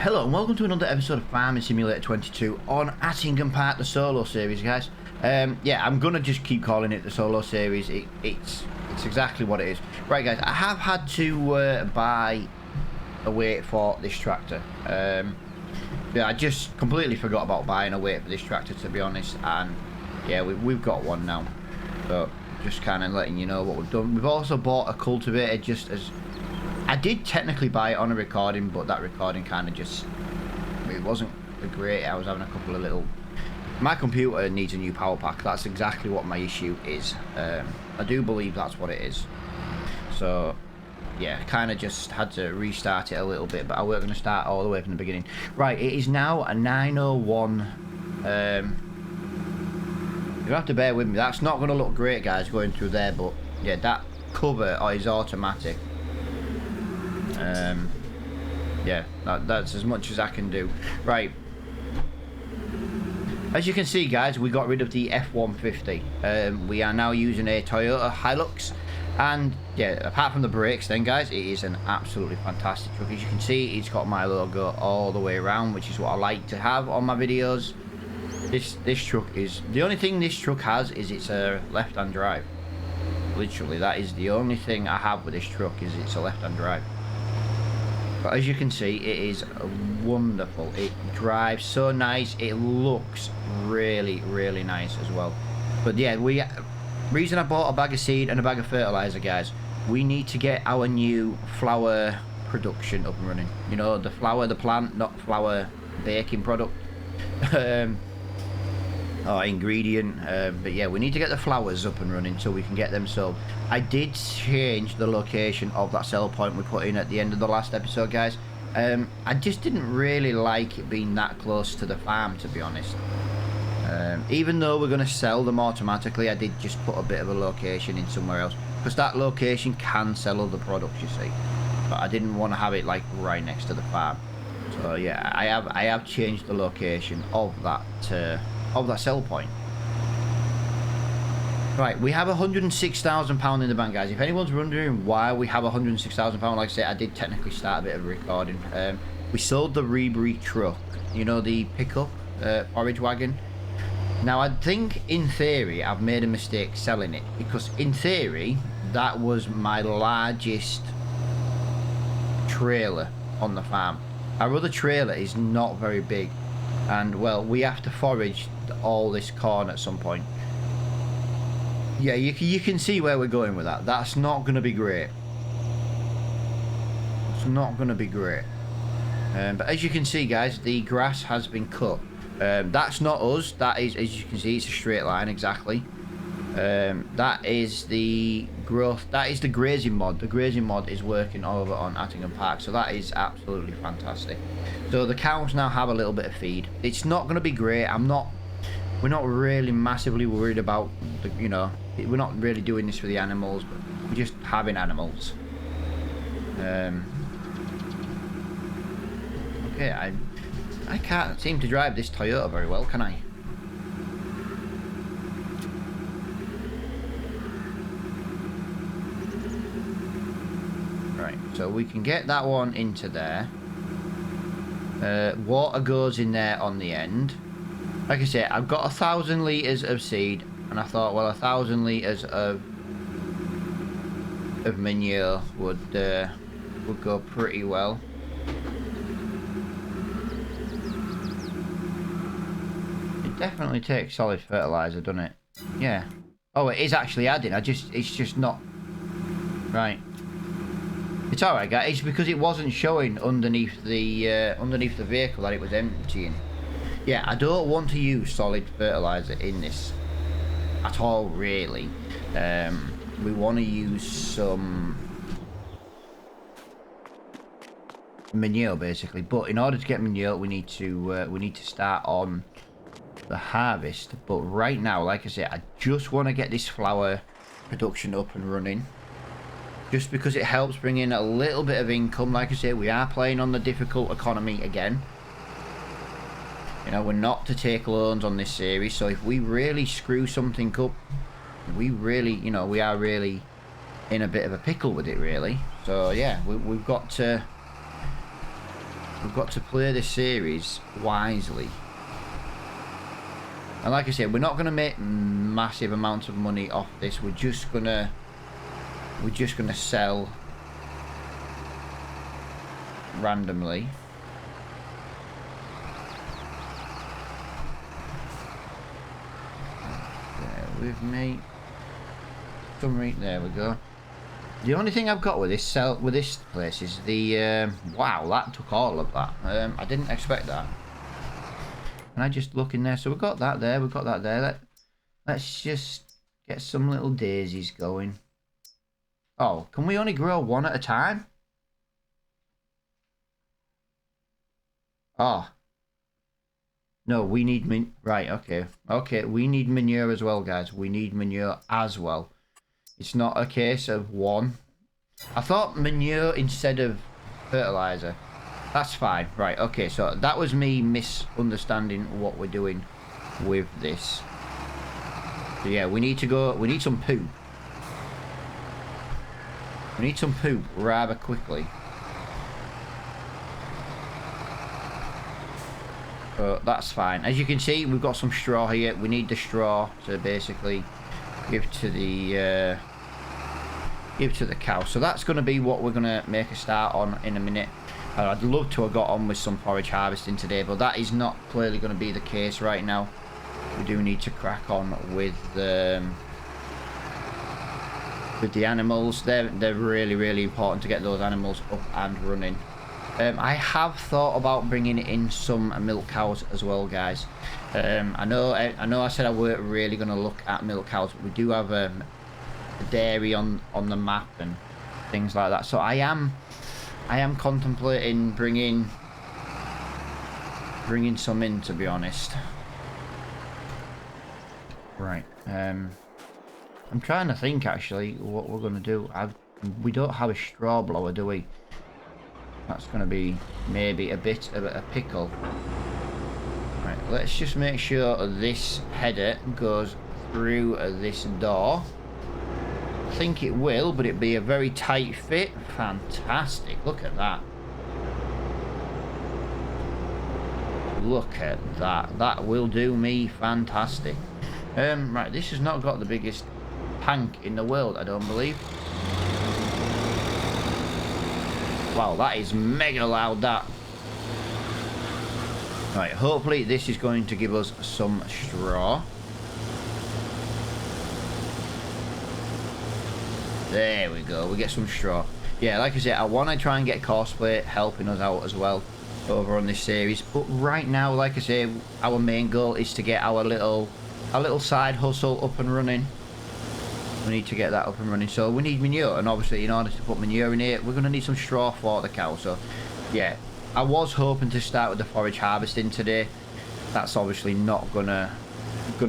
Hello and welcome to another episode of Farming Simulator 22 on Attingham Park, the solo series, guys. Yeah, I'm gonna just keep calling it the solo series. It's exactly what it is. Right, guys, I have had to buy a weight for this tractor. Yeah, I just completely forgot about buying a weight for this tractor, to be honest, and yeah, we've got one now. So just kind of letting you know what we've done. We've also bought a cultivator, just as I did technically buy it on a recording, but that recording kind of just, it wasn't great. I was having a couple of little, my computer needs a new power pack. That's exactly what my issue is. I do believe that's what it is. So yeah, kind of just had to restart it a little bit, but I weren't going to start all the way from the beginning. Right, it is now a 9:01. You have to bear with me. That's not going to look great, guys, going through there, but yeah, that cover is automatic. Yeah, that's as much as I can do. Right, as you can see, guys, we got rid of the F-150. We are now using a Toyota Hilux, and yeah, apart from the brakes then, guys, it is an absolutely fantastic truck. As you can see, it's got my logo all the way around, which is what I like to have on my videos. This truck is, the only thing this truck has is it's a left-hand drive. Literally, that is the only thing I have with this truck, is it's a left-hand drive. But as you can see, it is wonderful. It drives so nice. It looks really, really nice as well. But yeah, reason I bought a bag of seed and a bag of fertilizer, guys, we need to get our new flour production up and running. You know, the flour, the plant, not flour baking product. Or ingredient, but yeah, we need to get the flowers up and running so we can get them sold. I did change the location of that sell point we put in at the end of the last episode, guys. I just didn't really like it being that close to the farm, to be honest. Even though we're going to sell them automatically, I did just put a bit of a location in somewhere else, because that location can sell other products, you see. But I didn't want to have it like right next to the farm. So yeah, I have changed the location of that sell point. Right, we have £106,000 in the bank, guys. If anyone's wondering why we have £106,000, like I said, I did technically start a bit of a recording. We sold the Rebury truck, you know, the pickup forage wagon. Now, I think in theory I've made a mistake selling it, because in theory that was my largest trailer on the farm. Our other trailer is not very big, and well, we have to forage all this corn at some point. Yeah, you can see where we're going with that. That's not going to be great. It's not going to be great. But as you can see, guys, the grass has been cut. That's not us. That is, as you can see, it's a straight line exactly. That is the growth. That is the grazing mod. The grazing mod is working over on Attingham Park, so that is absolutely fantastic. So the cows now have a little bit of feed. It's not going to be great. We're not really massively worried about the, you know, we're not really doing this for the animals, but we're just having animals. Okay, I can't seem to drive this Toyota very well, can I? Right, so we can get that one into there. Water goes in there on the end. Like I said, I've got 1,000 litres of seed, and I thought, well, 1,000 litres of manure would go pretty well. It definitely takes solid fertiliser, doesn't it? Yeah. Oh, it is actually adding. It's just not right. It's alright, guys. It's because it wasn't showing underneath the vehicle that it was emptying. Yeah, I don't want to use solid fertilizer in this at all, really. We want to use some manure, basically. But in order to get manure, we need to start on the harvest. But right now, like I said, I just want to get this flour production up and running, just because it helps bring in a little bit of income. Like I said, we are playing on the difficult economy again. You know, we're not to take loans on this series, so if we really screw something up, we really, you know, we are really in a bit of a pickle with it, really. So yeah, we've got to We've got to play this series wisely. And like I said, we're not going to make massive amounts of money off this. We're just gonna sell randomly. Bear with me. There we go. The only thing I've got with this place is the wow, that took all of that. I didn't expect that. Can I just look in there? So we've got that there. We've got that there. Let's just get some little daisies going. Oh, can we only grow one at a time? Oh. No, we need right, okay. Okay, we need manure as well, guys. We need manure as well. It's not a case of one. I thought manure instead of fertilizer. That's fine. Right, okay, so that was me misunderstanding what we're doing with this. So yeah, we need some poop. We need some poop rather quickly. But that's fine. As you can see, we've got some straw here. We need the straw to basically give to the cow. So that's going to be what we're going to make a start on in a minute. I'd love to have got on with some forage harvesting today, but that is not clearly going to be the case right now. We do need to crack on with the animals. They're really, really important to get those animals up and running. I have thought about bringing in some milk cows as well, guys. I know I said I weren't really going to look at milk cows, but we do have a dairy on the map and things like that. So I am contemplating bringing some in, to be honest. Right. I'm trying to think actually what we're going to do. We don't have a straw blower, do we? That's going to be maybe a bit of a pickle. Right, let's just make sure this header goes through this door. I think it will, but it'd be a very tight fit. Fantastic. Look at that. Look at that. That will do me fantastic. Right, this has not got the biggest tank in the world, I don't believe. Wow, that is mega loud, that. Right, hopefully this is going to give us some straw. There we go, we get some straw. Yeah, like I said, I want to try and get Cosplay helping us out as well over on this series. But right now, like I say, our main goal is to get our little side hustle up and running. We need to get that up and running. So we need manure, and obviously in order to put manure in here, we're going to need some straw for the cow. So yeah, I was hoping to start with the forage harvesting today. That's obviously not gonna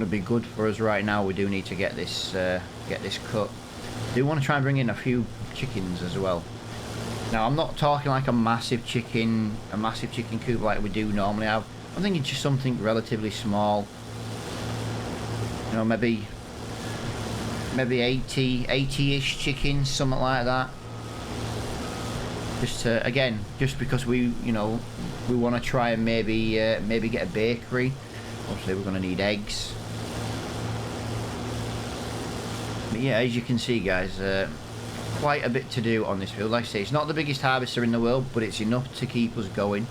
be good for us right now. We do need to get this cut. I do want to try and bring in a few chickens as well. Now I'm not talking like a massive chicken coop like we do normally have. I'm thinking just something relatively small. You know, maybe 80-ish chickens, something like that. Just to, again, just because we want to try and maybe get a bakery. Obviously we're going to need eggs. But yeah, as you can see, guys, quite a bit to do on this field. Like I say, it's not the biggest harvester in the world, but it's enough to keep us going.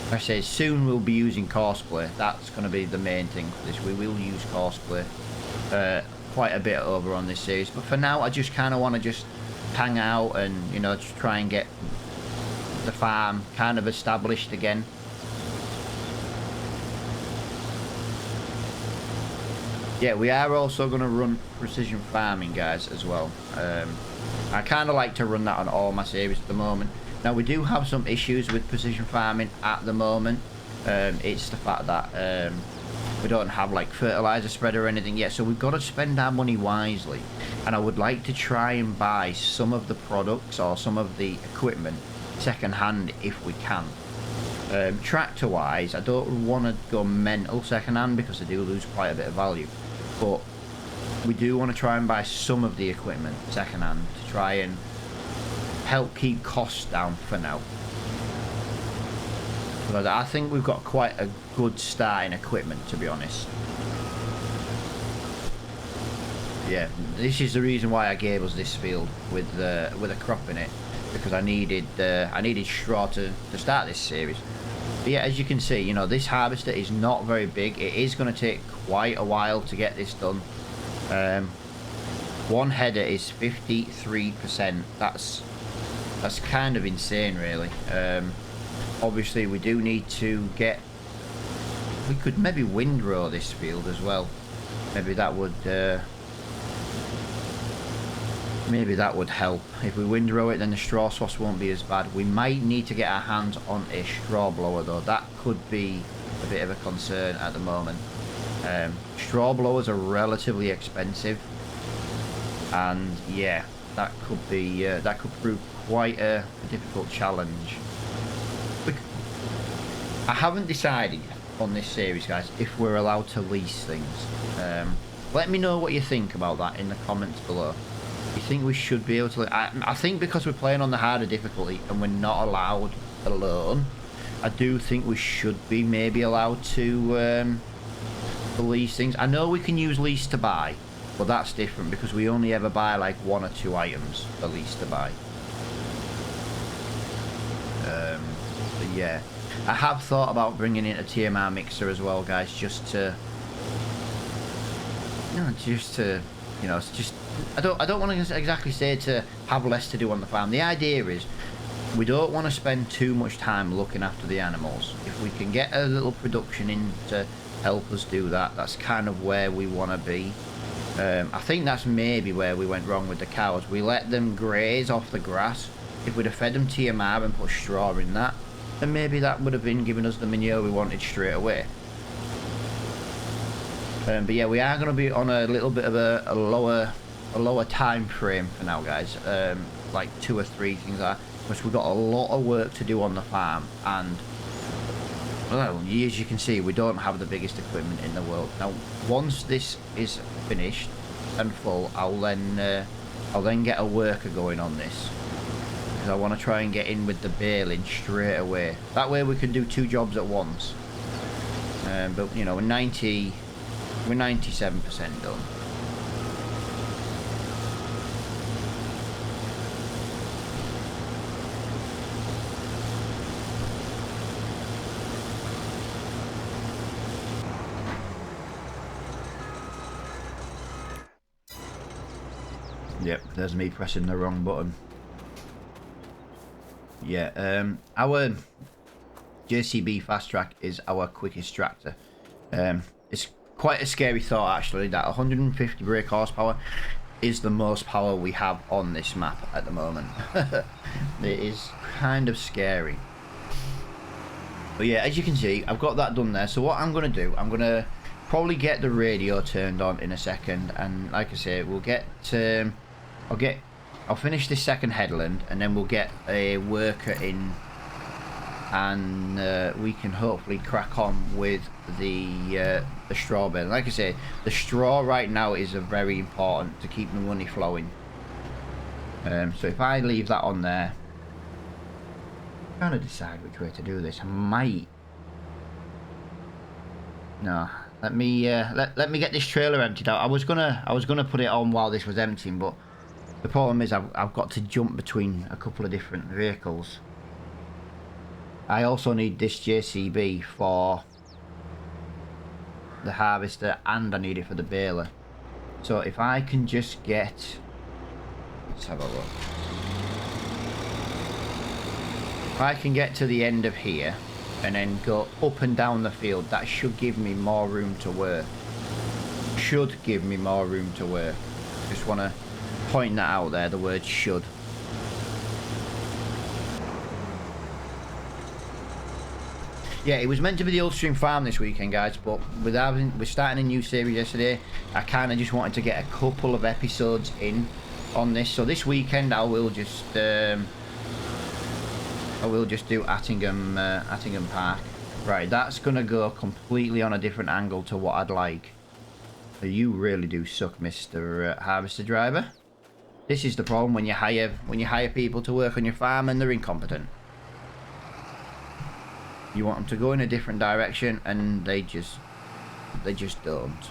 Like I say, soon we'll be using Cosplay. That's going to be the main thing for this. We will use Cosplay quite a bit over on this series, but for now I just kind of want to just hang out and, you know, just try and get the farm kind of established again. Yeah, we are also going to run precision farming, guys, as well. I kind of like to run that on all my series at the moment. Now we do have some issues with precision farming at the moment. It's the fact that we don't have like fertilizer spread or anything yet, so we've got to spend our money wisely. And I would like to try and buy some of the products or some of the equipment second hand if we can. Tractor wise, I don't want to go mental second hand because they do lose quite a bit of value, but we do want to try and buy some of the equipment second hand to try and help keep costs down for now. But I think we've got quite a good starting equipment, to be honest. Yeah, this is the reason why I gave us this field with a crop in it, because I needed straw to start this series. But yeah, as you can see, you know, this harvester is not very big. It is going to take quite a while to get this done. One header is 53%. That's kind of insane, really. Obviously, we do need to get. We could maybe windrow this field as well. Maybe that would. Maybe that would help. If we windrow it, then the straw swaths won't be as bad. We might need to get our hands on a straw blower, though. That could be a bit of a concern at the moment. Straw blowers are relatively expensive, and yeah, that could be that could prove quite a difficult challenge. I haven't decided on this series, guys, if we're allowed to lease things. Let me know what you think about that in the comments below. You think we should be able to? I think because we're playing on the harder difficulty and we're not allowed alone, I do think we should be maybe allowed to lease things. I know we can use lease to buy, but that's different because we only ever buy like 1 or 2 items for lease to buy. But yeah, I have thought about bringing in a TMR mixer as well, guys, just to, you know, it's just. I don't want to exactly say to have less to do on the farm. The idea is we don't want to spend too much time looking after the animals. If we can get a little production in to help us do that, that's kind of where we want to be. I think that's maybe where we went wrong with the cows. We let them graze off the grass. If we'd have fed them TMR and put straw in that, then maybe that would have been giving us the manure we wanted straight away. But yeah, we are going to be on a little bit of a lower time frame for now, guys. Like 2 or 3 things like that, because we've got a lot of work to do on the farm, and well, as you can see, we don't have the biggest equipment in the world. Now, once this is finished and full, I'll then get a worker going on this, because I want to try and get in with the baling straight away. That way we can do 2 jobs at once. But you know, we're 97% done. Yep, there's me pressing the wrong button. Yeah, our JCB Fast Track is our quickest tractor. It's quite a scary thought, actually, that 150 brake horsepower is the most power we have on this map at the moment. It is kind of scary. But yeah, as you can see, I've got that done there. So what I'm going to do, I'm going to probably get the radio turned on in a second, and like I say, we'll get I'll finish this second headland, and then we'll get a worker in, and we can hopefully crack on with the straw bale. Like I say, the straw right now is very important to keep the money flowing. So if I leave that on there, I'm trying to decide which way to do this. I might. No, let me get this trailer emptied out. I was gonna put it on while this was emptying, but the problem is I've got to jump between a couple of different vehicles. I also need this JCB for the harvester, and I need it for the baler. So if I can just get, let's have a look. If I can get to the end of here and then go up and down the field, that should give me more room to work. Should give me more room to work. Just want to point that out there, the word should. Yeah, it was meant to be the Ulstream farm this weekend, guys, but we're starting a new series yesterday. I kind of just wanted to get a couple of episodes in on this. So this weekend I will just do Attingham Park. Right, that's gonna go completely on a different angle to what I'd like. You really do suck, Mr. Harvester Driver. This is the problem when you hire people to work on your farm and they're incompetent. You want them to go in a different direction, and they just don't.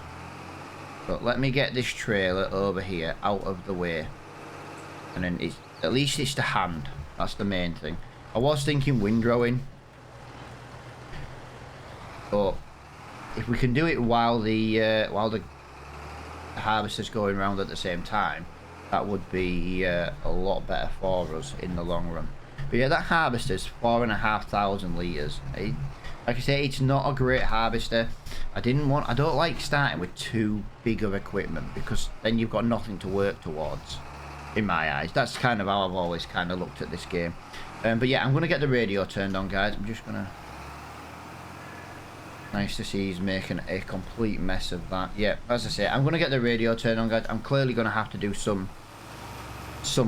But let me get this trailer over here out of the way, and then at least it's to hand. That's the main thing. I was thinking windrowing, but if we can do it while the harvester's going around at the same time, that would be a lot better for us in the long run. But yeah, that harvester's 4,500 litres. Like I say, it's not a great harvester. I don't like starting with too big of equipment, because then you've got nothing to work towards, in my eyes. That's kind of how I've always kind of looked at this game. But yeah, I'm going to get the radio turned on, guys. I'm just going to... Nice to see he's making a complete mess of that. Yeah, as I say, I'm going to get the radio turned on, guys. I'm clearly going to have to do some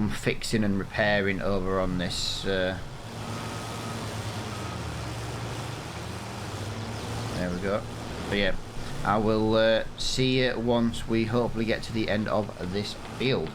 fixing and repairing over on this. There we go. But yeah, I will see you once we hopefully get to the end of this field.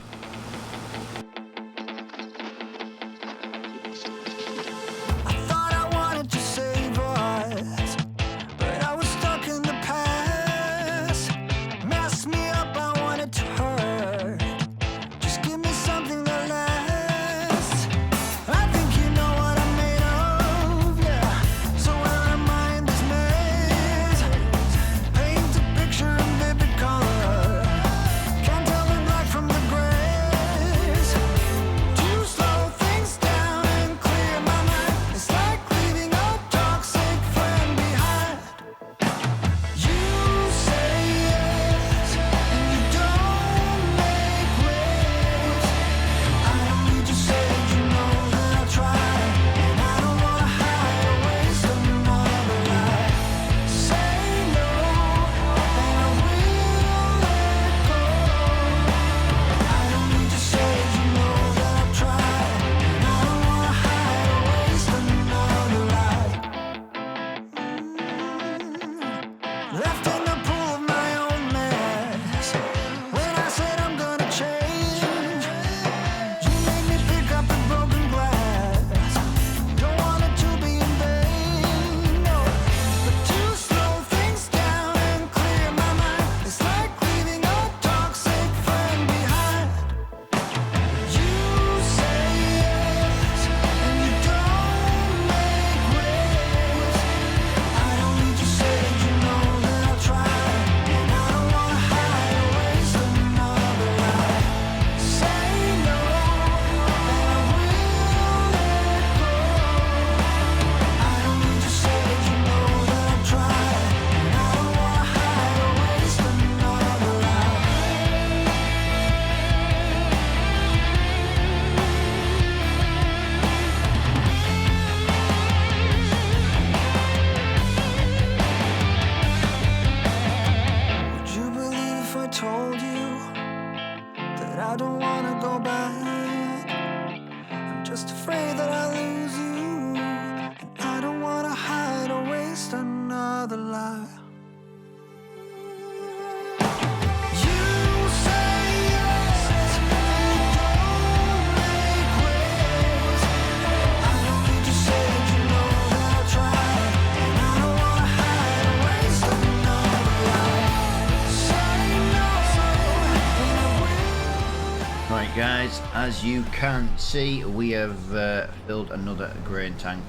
Guys, as you can see, we have filled another grain tank.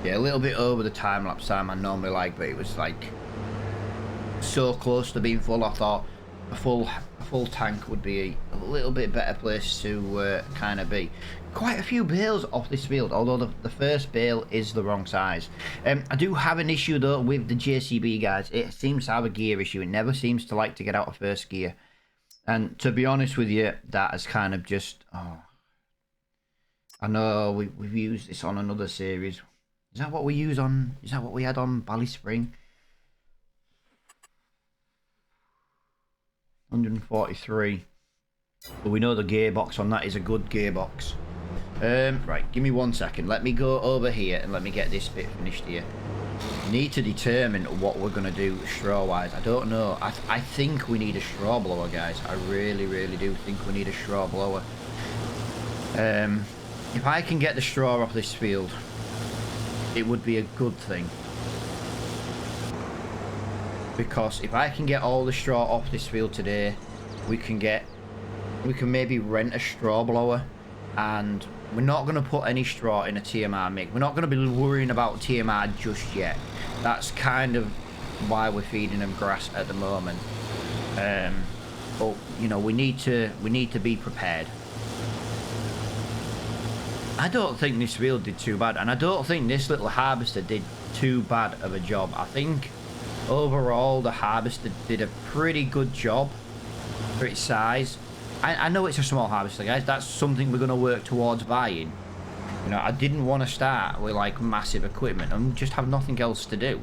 Yeah, a little bit over the time-lapse time I normally like, but it was like so close to being full. I thought a full tank would be a little bit better place to kind of be. Quite a few bales off this field, although the first bale is the wrong size. I do have an issue though with the JCB, guys. It seems to have a gear issue. It never seems to like to get out of first gear. And to be honest with you, that is kind of just... Oh, I know we've used this on another series. Is that what we use on... Is that what we had on Bally Spring? 143. But we know the gearbox on that is a good gearbox. Right, give me 1 second. Let me go over here and let me get this bit finished here. We need to determine what we're going to do straw-wise. I don't know. I think we need a straw blower, guys. I really, really do think we need a straw blower. If I can get the straw off this field, it would be a good thing. Because if I can get all the straw off this field today, we can maybe rent a straw blower, and we're not going to put any straw in a TMR mix. We're not going to be worrying about TMR just yet. That's kind of why we're feeding them grass at the moment. But you know, we need to be prepared. I don't think this field did too bad, and I don't think this little harvester did too bad of a job. I think overall the harvester did a pretty good job for its size. I know it's a small harvester, guys. That's something we're going to work towards buying. You know, I didn't want to start with like massive equipment and just have nothing else to do.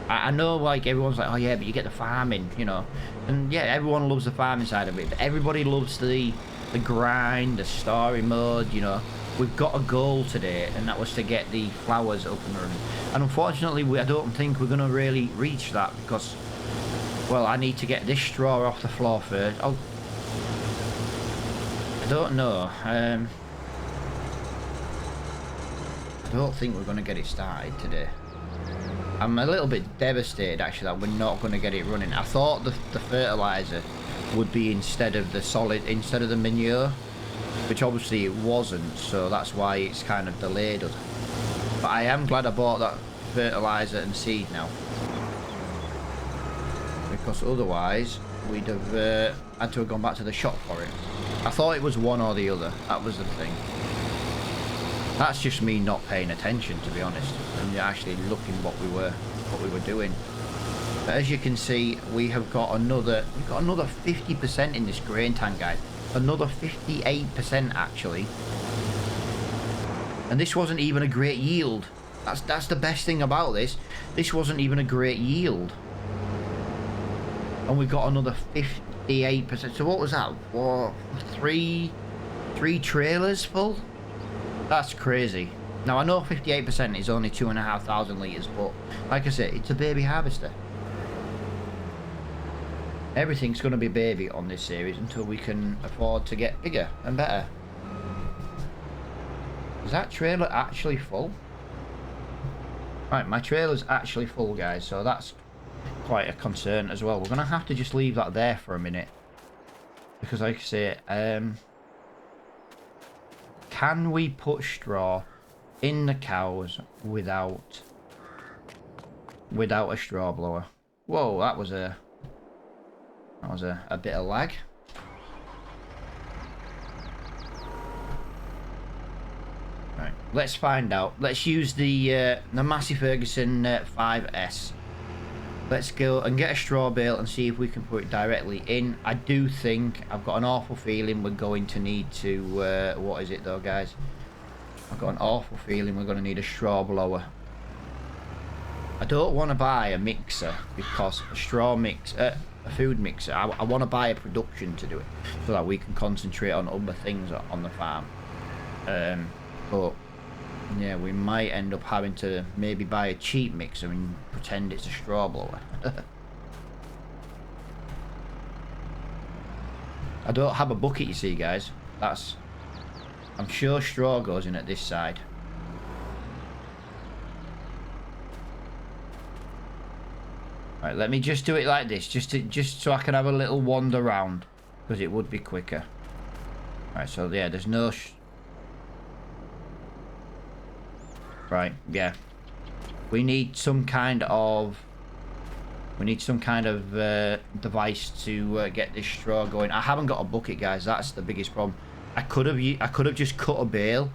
I know, like, everyone's like, oh yeah, but you get the farming, you know. And yeah, everyone loves the farming side of it, but everybody loves the grind, the story mode, you know. We've got a goal today, and that was to get the flowers up and running. And unfortunately, I don't think we're going to really reach that because, well, I need to get this straw off the floor first. I don't know. I don't think we're going to get it started today. I'm a little bit devastated actually that we're not going to get it running. I thought the fertilizer would be instead of the manure, which obviously it wasn't, so that's why it's kind of delayed us. But I am glad I bought that fertilizer and seed now, because otherwise we'd have had to have gone back to the shop for it. I thought it was one or the other. That was the thing. That's just me not paying attention, to be honest, and actually looking what we were doing. But as you can see, we've got another 50% in this grain tank, guys. Another 58% actually. And this wasn't even a great yield. That's the best thing about this. This wasn't even a great yield. And we've got another 58%. So what was that? What, three trailers full? That's crazy. Now I know 58% is only 2,500 litres, but like I said, it's a baby harvester. Everything's going to be baby on this series until we can afford to get bigger and better. Is that trailer actually full? Right, my trailer's actually full, guys, so that's quite a concern as well. We're going to have to just leave that there for a minute, because like I say, can we put straw in the cows without a straw blower? Whoa, that was a bit of lag. Right, let's find out. Let's use the Massey Ferguson 5S. Let's go and get a straw bale and see if we can put it directly in. I do think, I've got an awful feeling we're going to need to, what is it though, guys? I've got an awful feeling we're going to need a straw blower. I don't want to buy a mixer, because a straw mix, a food mixer, I want to buy a production to do it, so that we can concentrate on other things on the farm. But yeah, we might end up having to maybe buy a cheap mixer and pretend it's a straw blower. I don't have a bucket, you see, guys. I'm sure straw goes in at this side. Right, let me just do it like this, just so I can have a little wander around, because it would be quicker. Right, so yeah, there's no right, yeah. We need some kind of device to get this straw going. I haven't got a bucket, guys. That's the biggest problem. I could have just cut a bale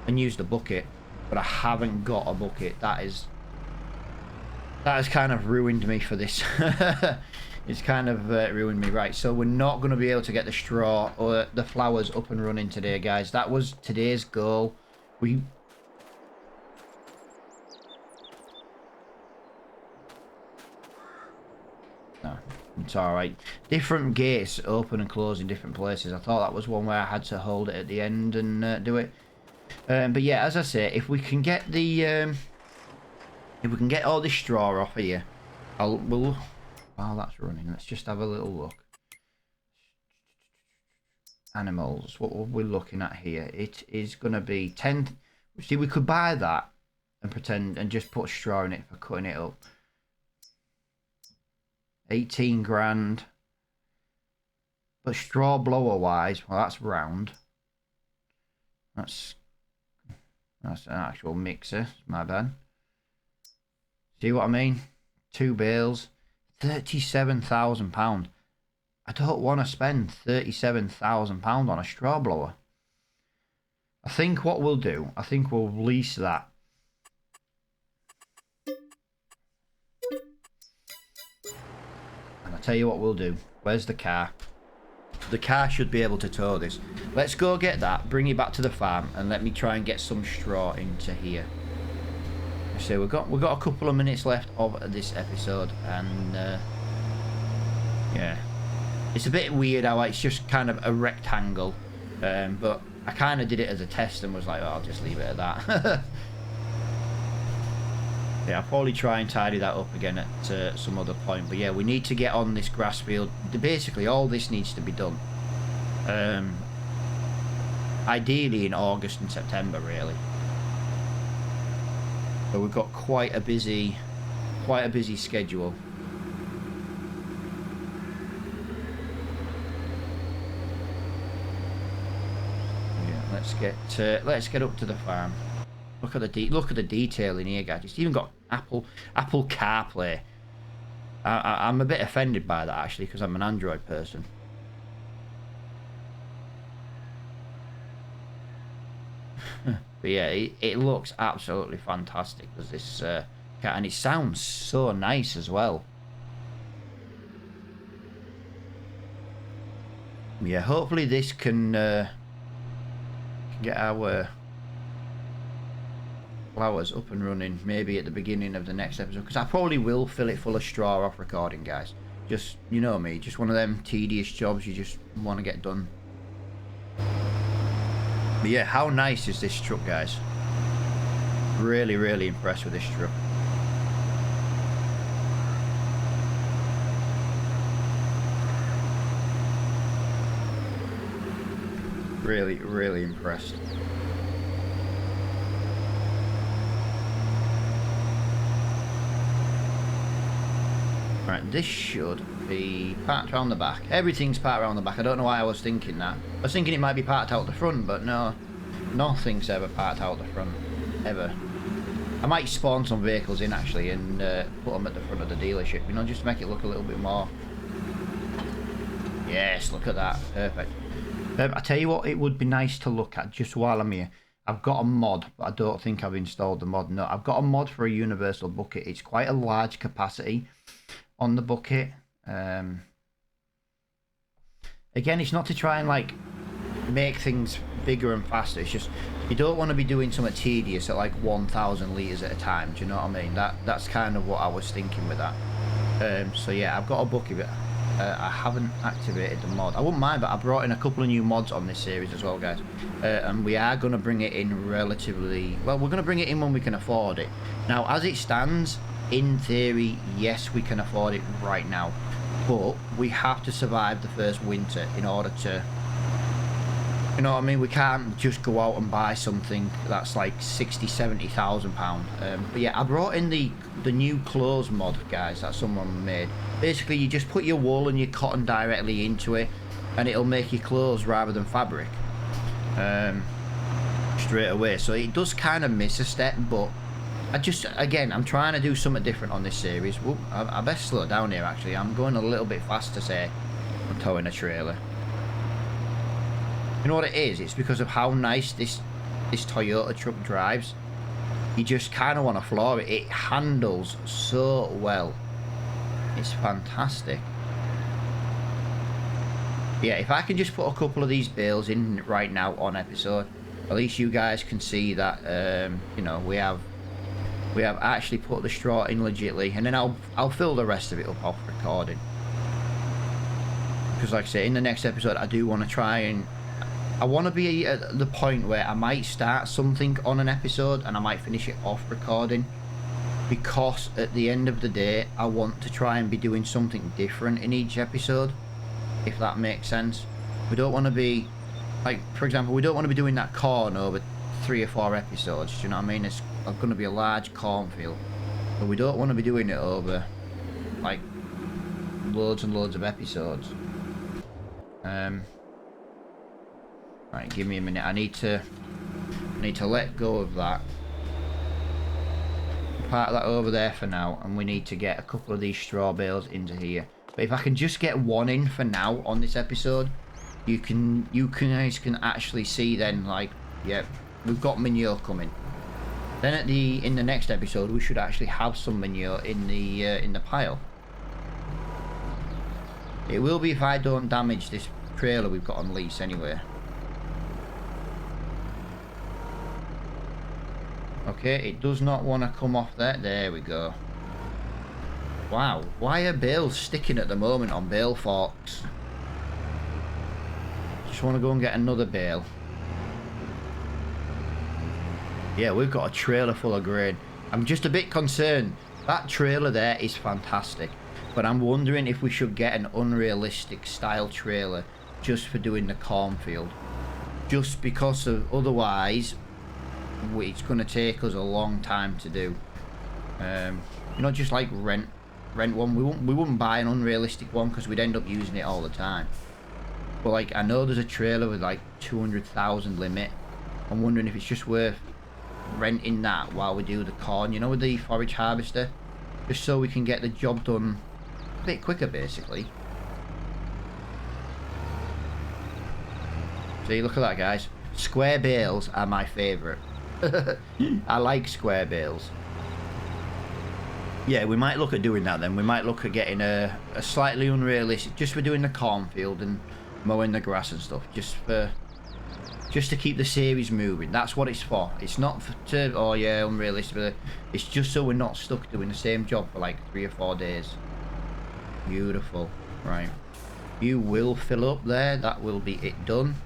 and used a bucket, but I haven't got a bucket. That has kind of ruined me for this. It's kind of ruined me. Right, so we're not going to be able to get the straw or the flowers up and running today, guys. That was today's goal. No, it's alright. Different gates open and close in different places. I thought that was one where I had to hold it at the end and do it. But yeah, as I say, if we can get all this straw off here, while that's running, let's just have a little look. Animals, what are we looking at here? It is going to be 10. See, we could buy that and pretend and just put straw in it for cutting it up. 18 grand. But straw blower wise, well, that's round. That's an actual mixer. My bad. See what I mean? 2 bales, £37,000. I don't want to spend £37,000 on a straw blower. I think what we'll do, I think we'll lease that. And I'll tell you what we'll do. Where's the car? The car should be able to tow this. Let's go get that, bring it back to the farm, and let me try and get some straw into here. So we've got a couple of minutes left of this episode, and yeah, it's a bit weird how it's just kind of a rectangle, but I kind of did it as a test and was like, oh, I'll just leave it at that. Yeah, I'll probably try and tidy that up again at some other point. But yeah, we need to get on this grass field. Basically, all this needs to be done. Ideally in August and September, really. So we've got quite a busy schedule. Yeah, let's get up to the farm. Look at the detail in here, guys. It's even got Apple CarPlay. I'm a bit offended by that, actually, because I'm an Android person. But yeah, it looks absolutely fantastic as this car, and it sounds so nice as well. Yeah, hopefully this can get our flowers up and running maybe at the beginning of the next episode, because I probably will fill it full of straw off recording, guys. Just, you know me, just one of them tedious jobs you just want to get done. But yeah, how nice is this truck, guys? Really, really impressed with this truck. Really, really impressed. Right, this should be parked around the back. Everything's parked around the back. I don't know why I was thinking that. I was thinking it might be parked out the front, but no. Nothing's ever parked out the front. Ever. I might spawn some vehicles in, actually, and put them at the front of the dealership. You know, just to make it look a little bit more... Yes, look at that. Perfect. I tell you what, it would be nice to look at just while I'm here. I've got a mod, but I don't think I've installed the mod. No, I've got a mod for a universal bucket. It's quite a large capacity on the bucket. Again, it's not to try and like make things bigger and faster. It's just you don't want to be doing something tedious at like 1,000 litres at a time. Do you know what I mean? That's kind of what I was thinking with that. So yeah, I've got a bucket, but I haven't activated the mod. I wouldn't mind, but I brought in a couple of new mods on this series as well, guys. And we are going to bring it in relatively... Well, we're going to bring it in when we can afford it. Now, as it stands, in theory, yes, we can afford it right now. But we have to survive the first winter in order to... You know what I mean? We can't just go out and buy something that's like £60,000-70,000. But yeah, I brought in the new clothes mod, guys, that someone made. Basically, you just put your wool and your cotton directly into it, and it'll make your clothes rather than fabric straight away. So it does kind of miss a step, but again, I'm trying to do something different on this series. Whoop, I best slow down here, actually. I'm going a little bit fast to say I'm towing a trailer. You know what it is? It's because of how nice this Toyota truck drives. You just kind of want to floor it. It handles so well. It's fantastic. Yeah, if I can just put a couple of these bales in right now on episode, at least you guys can see that you know, we have actually put the straw in legitly, and then I'll fill the rest of it up off recording. Because like I say, in the next episode, I do want to try and I want to be at the point where I might start something on an episode and I might finish it off recording, because at the end of the day I want to try and be doing something different in each episode, if that makes sense. We don't want to be, like, for example, we don't want to be doing that corn over 3 or 4 episodes, do you know what I mean? It's going to be a large cornfield, but we don't want to be doing it over like loads and loads of episodes. Right, give me a minute. I need to let go of that. Park that over there for now, and we need to get a couple of these straw bales into here. But if I can just get one in for now on this episode, you guys can actually see then, like, yeah, we've got manure coming. Then in the next episode, we should actually have some manure in the pile. It will be if I don't damage this trailer we've got on lease anyway. Okay, it does not want to come off there. There we go. Wow, why are bales sticking at the moment on bale forks? Just want to go and get another bale. Yeah, we've got a trailer full of grain. I'm just a bit concerned. That trailer there is fantastic. But I'm wondering if we should get an unrealistic style trailer just for doing the cornfield. Just because of, otherwise, it's going to take us a long time to do. You know, just like rent one. We wouldn't buy an unrealistic one because we'd end up using it all the time. But like, I know there's a trailer with like 200,000 limit. I'm wondering if it's just worth renting that while we do the corn, you know, with the forage harvester, just so we can get the job done a bit quicker, basically. See, look at that, guys. Square bales are my favourite. I like square bales. Yeah, we might look at doing that then. We might look at getting a slightly unrealistic, just for doing the cornfield and mowing the grass and stuff, just to keep the series moving. That's what it's for. It's not to, oh yeah, unrealistic, but it's just so we're not stuck doing the same job for like 3 or 4 days. Beautiful. Right. You will fill up there. That will be it done.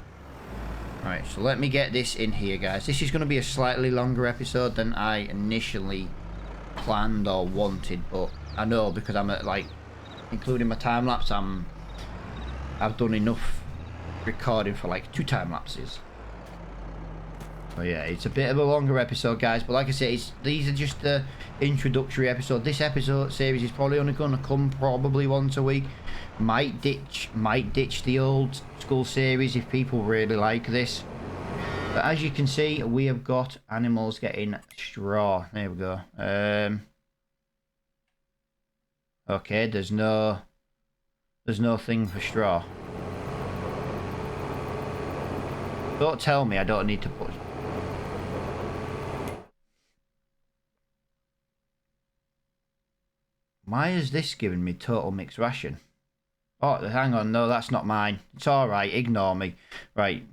Right, so let me get this in here, guys. This is going to be a slightly longer episode than I initially planned or wanted, but I know because I'm at, like, including my time lapse, I've done enough recording for like 2 time lapses. So yeah, it's a bit of a longer episode, guys, but like I say, these are just the introductory episode. This episode series is probably only going to come probably once a week. Might ditch the old school series if people really like this. But as you can see, we have got animals getting straw. There we go. Okay, there's no thing for straw. Don't tell me I don't need to put. Why is this giving me total mixed ration? Oh, hang on. No, that's not mine. It's all right. Ignore me. Right.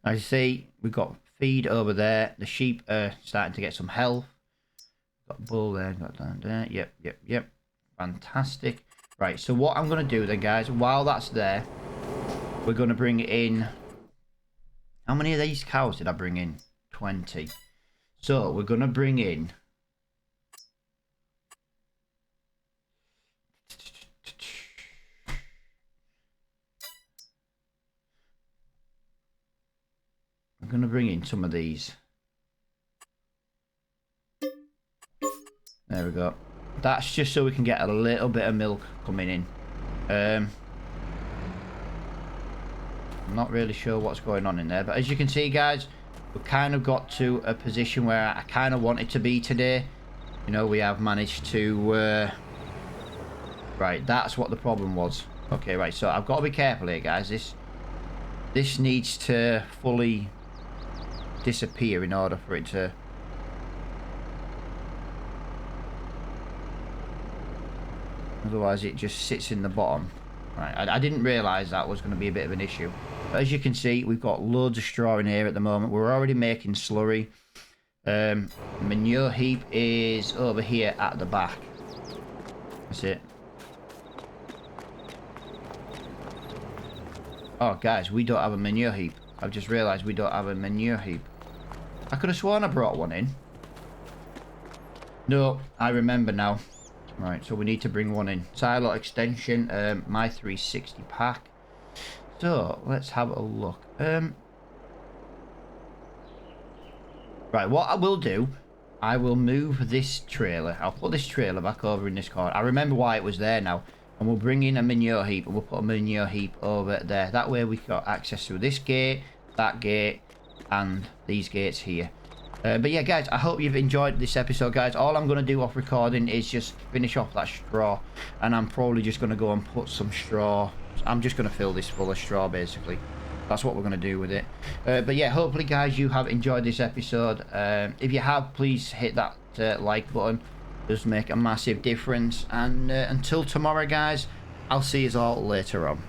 I see we've got feed over there. The sheep are starting to get some health. Got bull there. Got down there. Yep. Fantastic. Right. So what I'm going to do then, guys, while that's there, we're going to bring in... How many of these cows did I bring in? 20. So we're going to bring in... I'm going to bring in some of these. There we go. That's just so we can get a little bit of milk coming in. I'm not really sure what's going on in there, but as you can see, guys, we've kind of got to a position where I kind of wanted to be today. You know, we have managed to... Right, that's what the problem was. Okay, right, so I've got to be careful here, guys. This needs to fully disappear in order for it to... Otherwise it just sits in the bottom. Right, I didn't realise that was going to be a bit of an issue. But as you can see, we've got loads of straw in here at the moment. We're already making slurry. Manure heap is over here at the back. That's it. Oh, guys, we don't have a manure heap. I've just realised we don't have a manure heap. I could have sworn I brought one in. No, I remember now. Right, so we need to bring one in. Silo extension, my 360 pack. So, let's have a look. Right, what I will do, I will move this trailer. I'll put this trailer back over in this corner. I remember why it was there now. And we'll bring in a manure heap, and we'll put a manure heap over there. That way we got access to this gate, that gate, and these gates here. But yeah, guys, I hope you've enjoyed this episode, guys. All I'm going to do off recording is just finish off that straw. And I'm probably just going to go and put some straw. I'm just going to fill this full of straw, basically. That's what we're going to do with it. But yeah, hopefully, guys, you have enjoyed this episode. If you have, please hit that like button. It does make a massive difference. And until tomorrow, guys, I'll see you all later on.